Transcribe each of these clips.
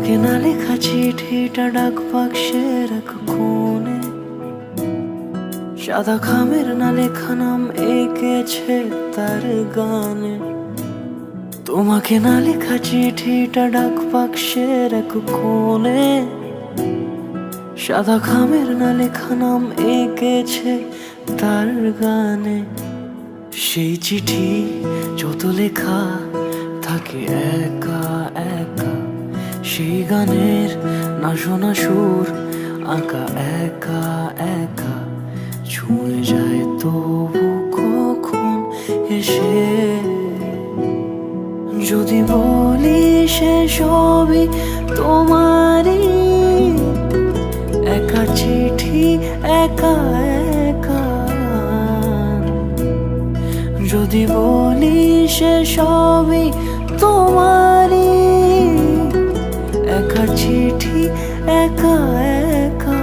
তোমাকে না লেখা চিঠিটা ডাক বাক্সের এক কোণে, সাদা খামের না লেখা নাম এঁকেছে তার গানে। তোমাকে না লেখা চিঠিটা ডাক বাক্সের এক কোণে, সাদা খামের না লেখা নাম এঁকেছে তার গানে। সেই চিঠি যত লেখা থাকে একা একা, সেই গানের না শোনা সুর আঁকা একা একা, ছুঁয়ে যায় তবু কখন এসে। যদি বলি সে সবই তোমারই, একা চিঠি একা একা। যদি বলি সে সবই তোমারই, একা চিঠি একা একা।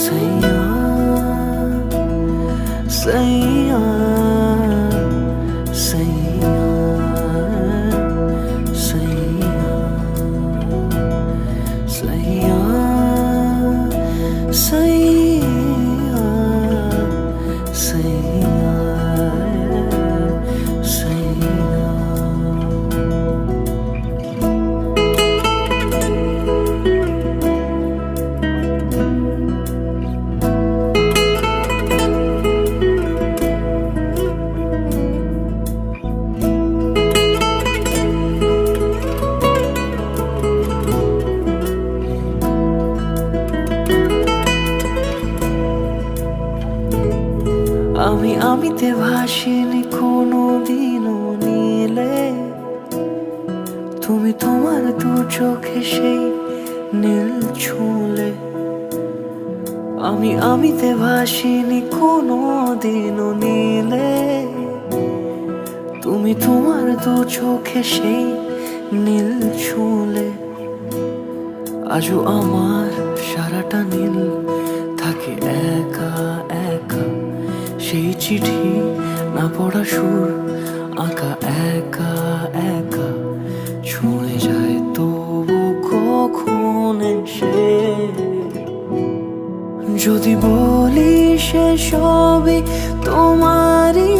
সैया सैया सैया सैया सैया सैया सैया सैया। আমিতে ভাসিনি কোনো দিনও নীলে, তুমি তোমার দু চোখে সেই নীল ছুঁলে। আমিতে ভাসিনি কোনো দিনও নীলে, তুমি তোমার দু চোখে সেই নীল ছুঁলে। আজও আমার সারাটা নীল থাকে একা একা, সেই চিঠি না পড়া সুর আঁকা একা একা, ছুঁয়ে যায় তবু কখন এসে। যদি বলি সে সবই তোমারই।